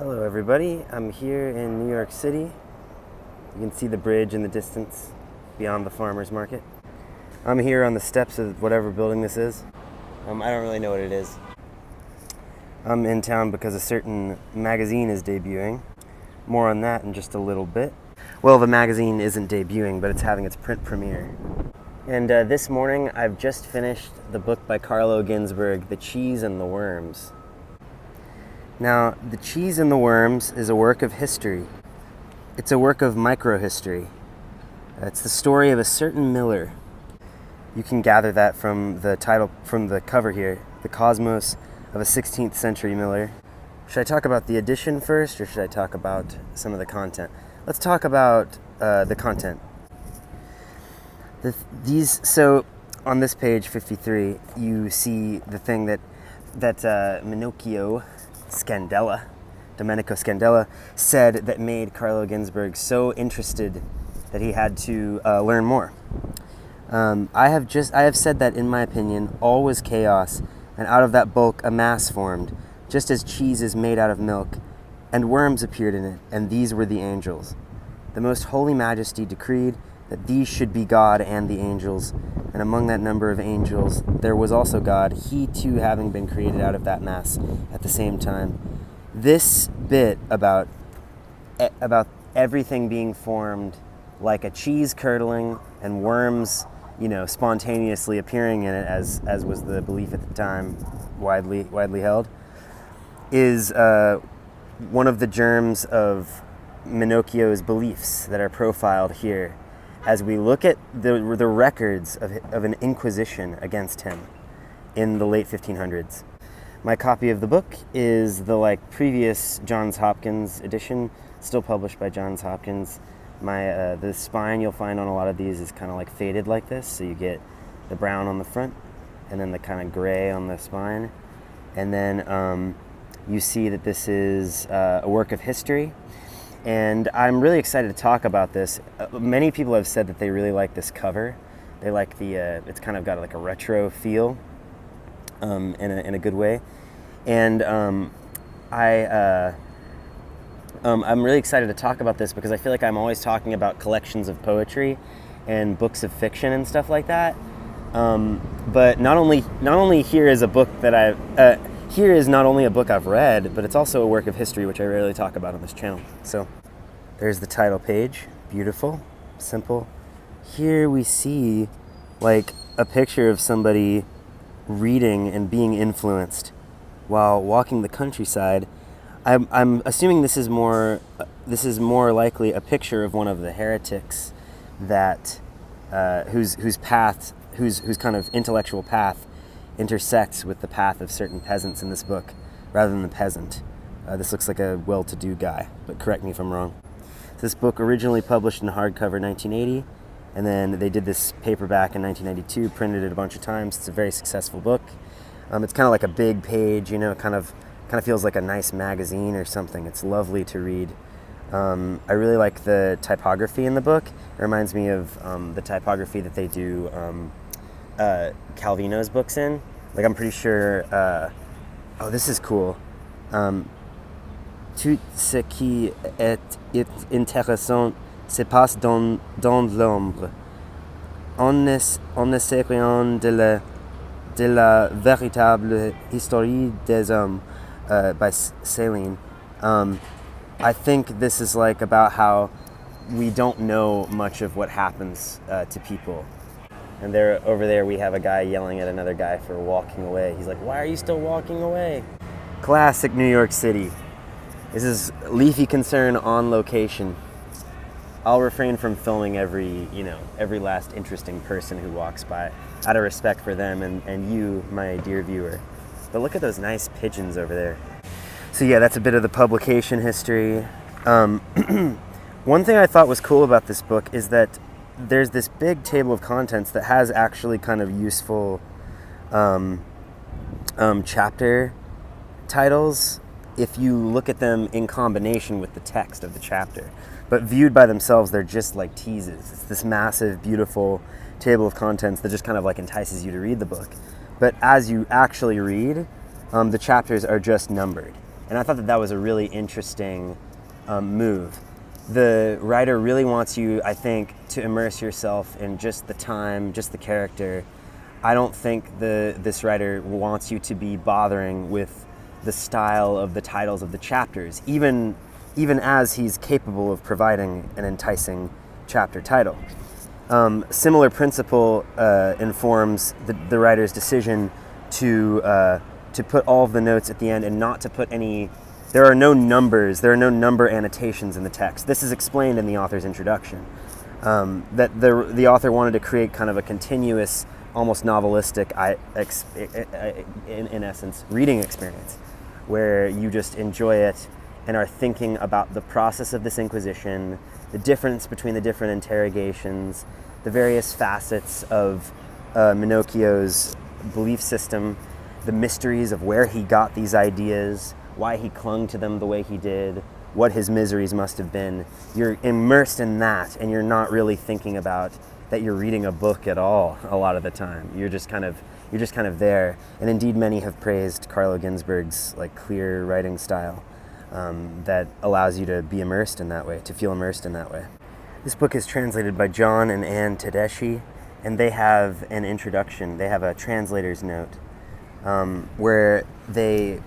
Hello everybody, I'm here in New York City. You can see the bridge in the distance beyond the farmer's market. I'm here on the steps of whatever building this is. I don't really know what it is. I'm in town because a certain magazine is debuting. More on that in just a little bit. Well, the magazine isn't debuting, but it's having its print premiere. And this morning I've just finished the book by Carlo Ginzburg, The Cheese and the Worms. Now, The Cheese and the Worms is a work of history. It's a work of microhistory. It's the story of a certain miller. You can gather that from the title, from the cover here, The Cosmos of a 16th Century Miller. Should I talk about the edition first, or should I talk about some of the content? Let's talk about the content. So, on this page 53, you see the thing that Domenico Scandella, said that made Carlo Ginzburg so interested that he had to learn more. I have said that, in my opinion, all was chaos, and out of that bulk a mass formed, just as cheese is made out of milk, and worms appeared in it, and these were the angels. The most holy majesty decreed that these should be God and the angels, and among that number of angels there was also God, he too having been created out of that mass at the same time. This bit about everything being formed like a cheese curdling and worms, spontaneously appearing in it, as was the belief at the time, widely held, is one of the germs of Minocchio's beliefs that are profiled here as we look at the records of an inquisition against him in the late 1500s. My copy of the book is the previous Johns Hopkins edition, still published by Johns Hopkins. The spine you'll find on a lot of these is kind of faded like this, so you get the brown on the front and then the kind of gray on the spine. And then you see that this is a work of history. And I'm really excited to talk about this. Many people have said that they really like this cover. They like it's kind of got a retro feel in a good way. And I'm really excited to talk about this because I feel like I'm always talking about collections of poetry and books of fiction and stuff like that. But not only here is a book that here is not only a book I've read, but it's also a work of history, which I rarely talk about on this channel. So there's the title page. Beautiful, simple. Here we see a picture of somebody reading and being influenced while walking the countryside. I'm assuming this is more likely a picture of one of the heretics that whose kind of intellectual path intersects with the path of certain peasants in this book, rather than the peasant. This looks like a well-to-do guy, but correct me if I'm wrong. This book originally published in hardcover in 1980, and then they did this paperback in 1992, printed it a bunch of times. It's a very successful book. It's kind of like a big page, kind of feels like a nice magazine or something. It's lovely to read. I really like the typography in the book. It reminds me of the typography that they do Calvino's books in. I'm pretty sure, this is cool. Tout ce qui est intéressant se passe dans l'ombre. On ne sait rien de la véritable histoire des hommes, by Céline. I think this is about how we don't know much of what happens to people. And over there we have a guy yelling at another guy for walking away. He's like, "Why are you still walking away?" Classic New York City. This is Leafy Concern on location. I'll refrain from filming every last interesting person who walks by, out of respect for them and you, my dear viewer. But look at those nice pigeons over there. So yeah, that's a bit of the publication history. One thing I thought was cool about this book is that there's this big table of contents that has actually kind of useful chapter titles if you look at them in combination with the text of the chapter. But viewed by themselves, they're just like teases. It's this massive, beautiful table of contents that just kind of entices you to read the book. But as you actually read, the chapters are just numbered. And I thought that was a really interesting move. The writer really wants you, I think, to immerse yourself in just the time, just the character. I don't think this writer wants you to be bothering with the style of the titles of the chapters, even as he's capable of providing an enticing chapter title. Similar principle informs the writer's decision to put all of the notes at the end and not to put any. There are no numbers. There are no number annotations in the text. This is explained in the author's introduction. That the author wanted to create kind of a continuous, almost novelistic, in essence, reading experience, where you just enjoy it and are thinking about the process of this inquisition, the difference between the different interrogations, the various facets of Minocchio's belief system, the mysteries of where he got these ideas, why he clung to them the way he did, what his miseries must have been. You're immersed in that, and you're not really thinking about that you're reading a book at all a lot of the time. You're just kind of there. And indeed, many have praised Carlo Ginzburg's clear writing style that allows you to be immersed in that way, to feel immersed in that way. This book is translated by John and Ann Tedeschi, and they have an introduction. They have a translator's note where they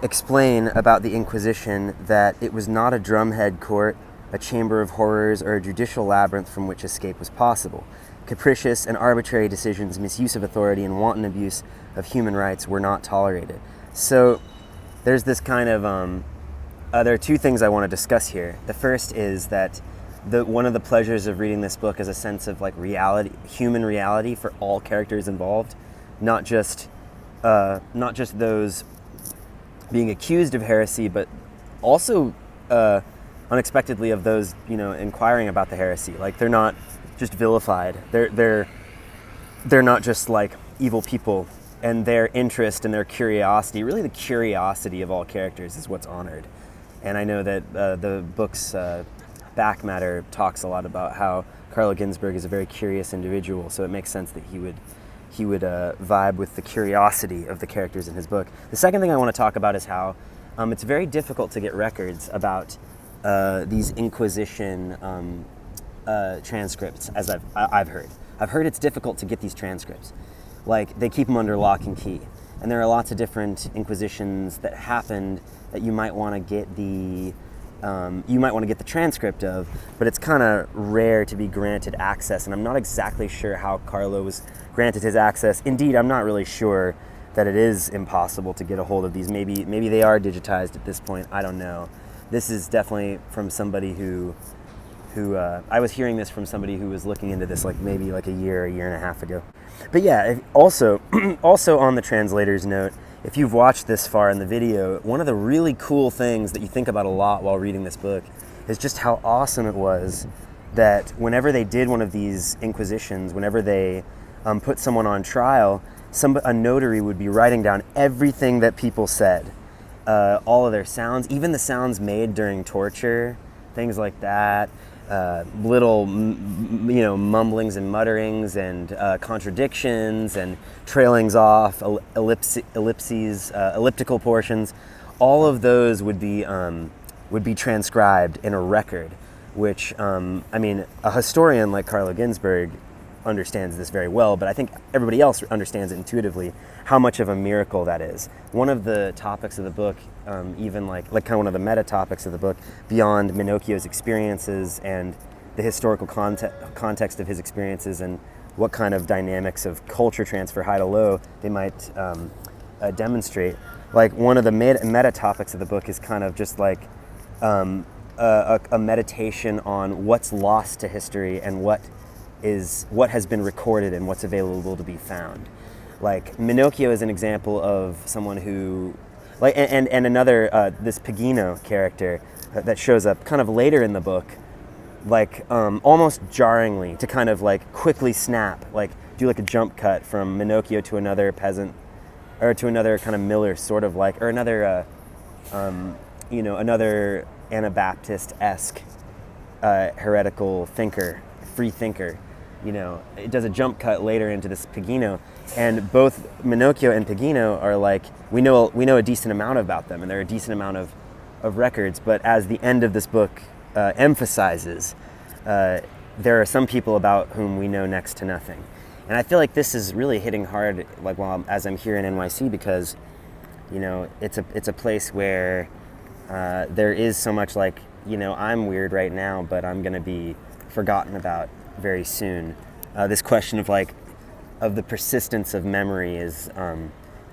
explain about the Inquisition that it was not a drumhead court, a chamber of horrors, or a judicial labyrinth from which escape was possible. Capricious and arbitrary decisions, misuse of authority, and wanton abuse of human rights were not tolerated. So there's this kind of, there are two things I want to discuss here. The first is that one of the pleasures of reading this book is a sense of reality, human reality for all characters involved, not just those being accused of heresy, but also unexpectedly of those inquiring about the heresy. They're not just vilified. They're not just evil people, and their interest and their curiosity, really the curiosity of all characters, is what's honored. And I know that the book's back matter talks a lot about how Carlo Ginzburg is a very curious individual, so it makes sense that he would vibe with the curiosity of the characters in his book. The second thing I want to talk about is how it's very difficult to get records about these Inquisition transcripts, as I've heard. I've heard it's difficult to get these transcripts. They keep them under lock and key. And there are lots of different Inquisitions that happened that you might want to get the transcript of, but it's kind of rare to be granted access, and I'm not exactly sure how Carlo was granted his access. Indeed, I'm not really sure that it is impossible to get a hold of these. Maybe they are digitized at this point. I don't know. This is definitely from somebody who I was hearing this from somebody who was looking into this maybe a year and a half ago. But yeah, also on the translator's note, if you've watched this far in the video, one of the really cool things that you think about a lot while reading this book is just how awesome it was that whenever they did one of these inquisitions, whenever they put someone on trial, a notary would be writing down everything that people said, all of their sounds, even the sounds made during torture, things like that. Little, mumblings and mutterings and contradictions and trailings off, ellipses, elliptical portions. All of those would be transcribed in a record, which, a historian like Carlo Ginzburg understands this very well, but I think everybody else understands it intuitively, how much of a miracle that is. One of the topics of the book, even kind of one of the meta topics of the book, beyond Minocchio's experiences and the historical context of his experiences and what kind of dynamics of culture transfer, high to low, they might demonstrate. One of the meta topics of the book is kind of just a meditation on what's lost to history and what has been recorded and what's available to be found. Minocchio is an example of someone who, and another, this Pagino character that shows up kind of later in the book, almost jarringly, to kind of quickly snap, do a jump cut from Minocchio to another peasant, or to another kind of miller, sort of or another, another Anabaptist-esque heretical thinker, free thinker. It does a jump cut later into this Pagino, And both Minocchio and Pigino are like, we know a decent amount about them, and there are a decent amount of records, but as the end of this book emphasizes, there are some people about whom we know next to nothing. And I feel like this is really hitting hard, like as I'm here in NYC, because, you know, it's a place where there is so much like, you know, I'm weird right now, but I'm going to be forgotten about very soon. This question of like, of the persistence of memory is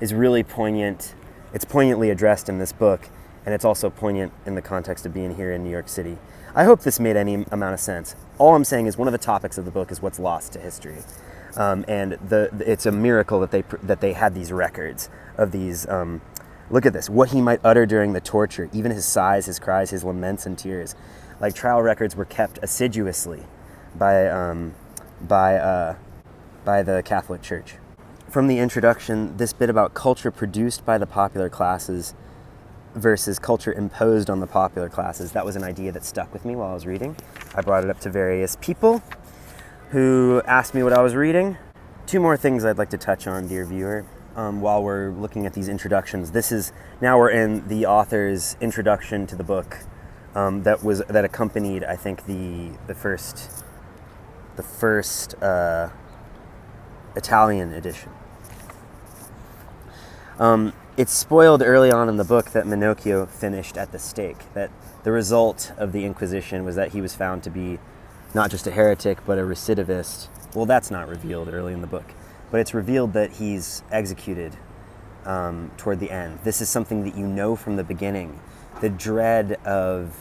really poignant. It's poignantly addressed in this book, and it's also poignant in the context of being here in New York City. I hope this made any amount of sense. All I'm saying is one of the topics of the book is what's lost to history, and it's a miracle that they had these records of these. Look at this: what he might utter during the torture, even his sighs, his cries, his laments and tears. Like trial records were kept assiduously by the Catholic Church. From the introduction, this bit about culture produced by the popular classes versus culture imposed on the popular classes, that was an idea that stuck with me while I was reading. I brought it up to various people who asked me what I was reading. Two more things I'd like to touch on, dear viewer, while we're looking at these introductions. Now we're in the author's introduction to the book that accompanied, I think, the first Italian edition. It's spoiled early on in the book that Minocchio finished at the stake, that the result of the Inquisition was that he was found to be not just a heretic, but a recidivist. Well, that's not revealed early in the book, but it's revealed that he's executed toward the end. This is something that you know from the beginning. The dread of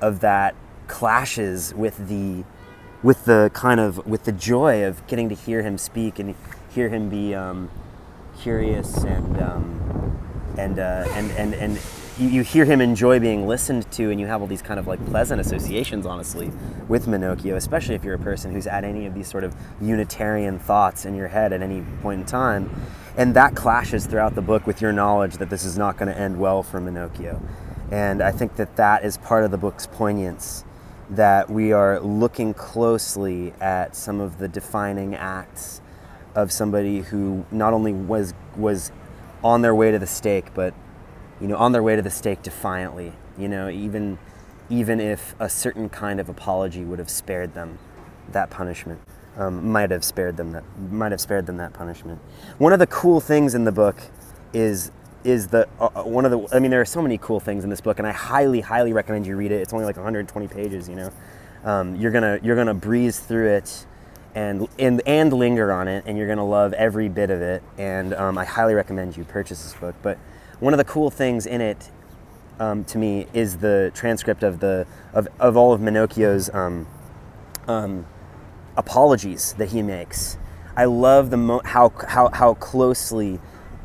that clashes with the joy of getting to hear him speak and hear him be curious and you hear him enjoy being listened to, and you have all these kind of like pleasant associations, honestly, with Minocchio, especially if you're a person who's had any of these sort of Unitarian thoughts in your head at any point in time. And that clashes throughout the book with your knowledge that this is not going to end well for Minocchio. And I think that is part of the book's poignance, that we are looking closely at some of the defining acts of somebody who not only was on their way to the stake, but, you know, on their way to the stake defiantly, you know, even if a certain kind of apology would have spared them that punishment, might have spared them that punishment. One of the cool things in the book is there are so many cool things in this book, and I highly recommend you read it. It's only like 120 pages, you know. You're gonna breeze through it and linger on it, and you're gonna love every bit of it. And I highly recommend you purchase this book. But one of the cool things in it, to me, is the transcript of all of Minocchio's apologies that he makes. I love how closely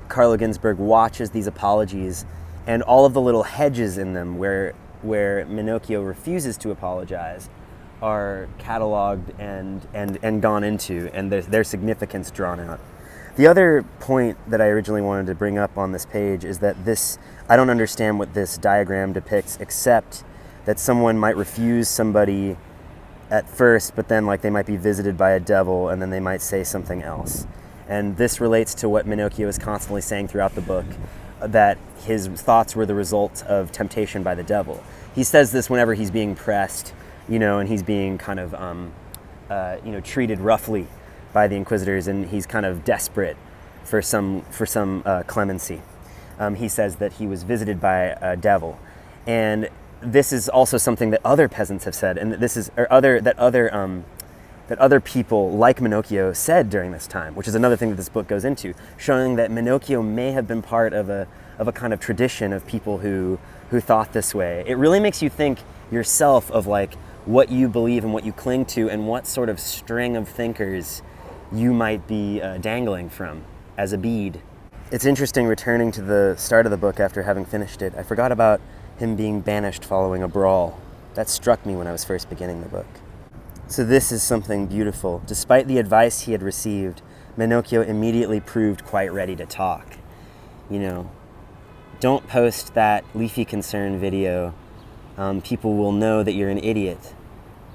Carlo Ginzburg watches these apologies and all of the little hedges in them where Minocchio refuses to apologize are cataloged and gone into, and their significance drawn out. The other point that I originally wanted to bring up on this page is that I don't understand what this diagram depicts, except that someone might refuse somebody at first, but then like they might be visited by a devil, and then they might say something else. And this relates to what Minocchio is constantly saying throughout the book, that his thoughts were the result of temptation by the devil. He says this whenever he's being pressed, you know, and he's being kind of, treated roughly by the inquisitors, and he's kind of desperate for some clemency. He says that he was visited by a devil, and this is also something that other peasants have said, and that other people like Minocchio said during this time, which is another thing that this book goes into, showing that Minocchio may have been part of a kind of tradition of people who thought this way. It really makes you think yourself of like what you believe and what you cling to, and what sort of string of thinkers you might be dangling from as a bead. It's interesting returning to the start of the book after having finished it. I forgot about him being banished following a brawl. That struck me when I was first beginning the book. So this is something beautiful. Despite the advice he had received, Minocchio immediately proved quite ready to talk. You know, don't post that Leafy Concern video. People will know that you're an idiot.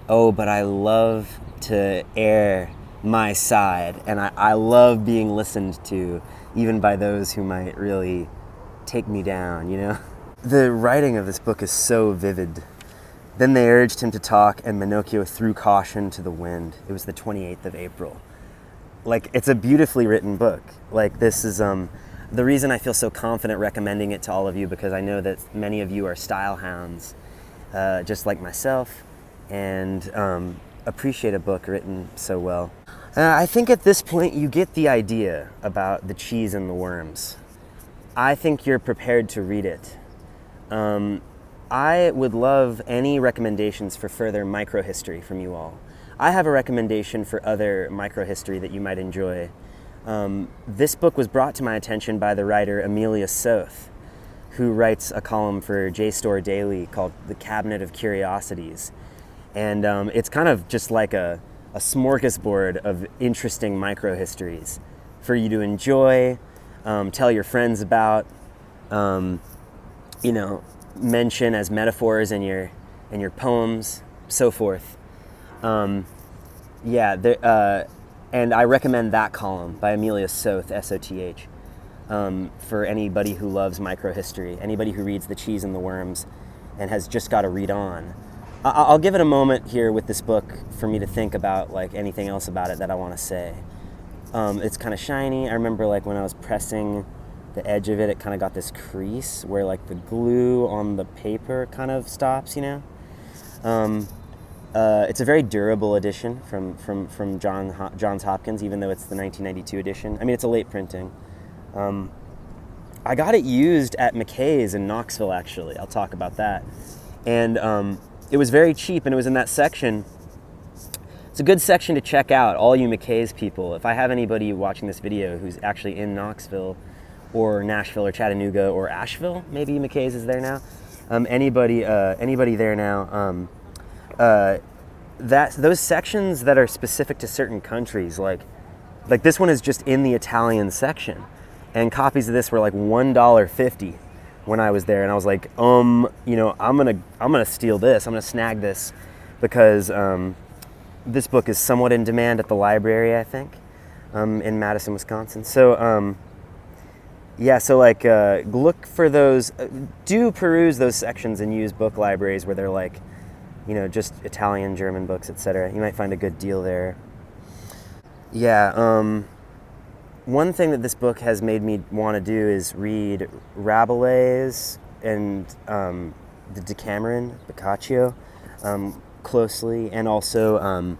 Oh, but I love to err my side, and I love being listened to, even by those who might really take me down, you know? The writing of this book is so vivid. Then they urged him to talk, and Minocchio threw caution to the wind. It was the 28th of April. Like, it's a beautifully written book. Like, this is the reason I feel so confident recommending it to all of you, because I know that many of you are style hounds, just like myself, and appreciate a book written so well. I think at this point you get the idea about the cheese and the worms. I think you're prepared to read it. I would love any recommendations for further microhistory from you all. I have a recommendation for other microhistory that you might enjoy. This book was brought to my attention by the writer Amelia Soth, who writes a column for JSTOR Daily called The Cabinet of Curiosities. And it's kind of just like a smorgasbord of interesting microhistories for you to enjoy, tell your friends about, mention as metaphors in your poems, so forth. And I recommend that column by Amelia Soth, S-O-T-H, for anybody who loves microhistory, anybody who reads The Cheese and the Worms and has just got to read on. I'll give it a moment here with this book for me to think about like anything else about it that I want to say. It's kind of shiny. I remember like when I was pressing the edge of it, it kind of got this crease where like the glue on the paper kind of stops, you know? It's a very durable edition from Johns Hopkins, even though it's the 1992 edition. I mean, it's a late printing. I got it used at McKay's in Knoxville, actually. I'll talk about that. And it was very cheap, and it was in that section. It's a good section to check out, all you McKay's people. If I have anybody watching this video who's actually in Knoxville or Nashville or Chattanooga or Asheville, maybe McKay's is there now. Anybody there now. Those sections that are specific to certain countries, like this one is just in the Italian section, and copies of this were like $1.50 when I was there, and I was like, I'm gonna steal this. I'm gonna snag this because this book is somewhat in demand at the library, I think, in Madison, Wisconsin. So look for those. Do peruse those sections and use book libraries where they're like, just Italian, German books, etc. You might find a good deal there. Yeah, one thing that this book has made me want to do is read Rabelais and the Decameron, Boccaccio, closely, and also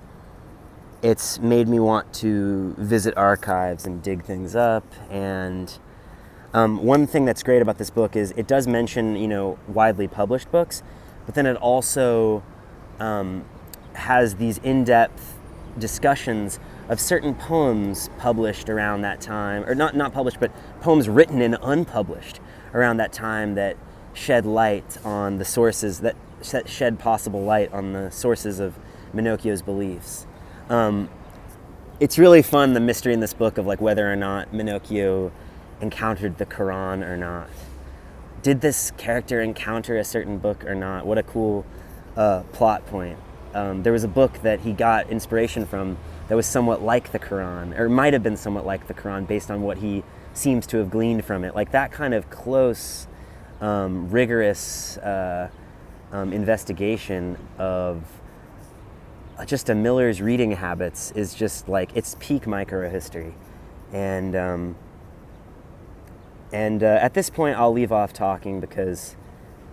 it's made me want to visit archives and dig things up. And one thing that's great about this book is it does mention, widely published books, but then it also has these in-depth discussions of certain poems published around that time, or not published, but poems written and unpublished around that time that shed light on the sources, that shed possible light on the sources of Minocchio's beliefs. It's really fun, the mystery in this book of like whether or not Minocchio encountered the Quran or not. Did this character encounter a certain book or not? What a cool plot point. There was a book that he got inspiration from that was somewhat like the Quran, or might have been somewhat like the Quran based on what he seems to have gleaned from it. Like that kind of close, rigorous investigation of just a Miller's reading habits is just like, it's peak microhistory. And at this point I'll leave off talking because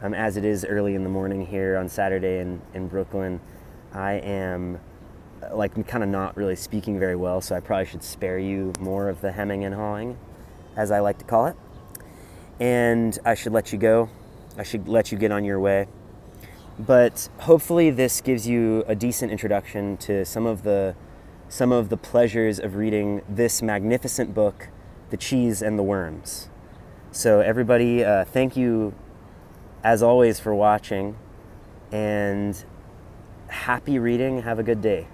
as it is early in the morning here on Saturday in Brooklyn, I am kind of not really speaking very well, so I probably should spare you more of the hemming and hawing, as I like to call it. And I should let you go. I should let you get on your way. But hopefully this gives you a decent introduction to some of the pleasures of reading this magnificent book, The Cheese and the Worms. So everybody, thank you as always for watching, and happy reading. Have a good day.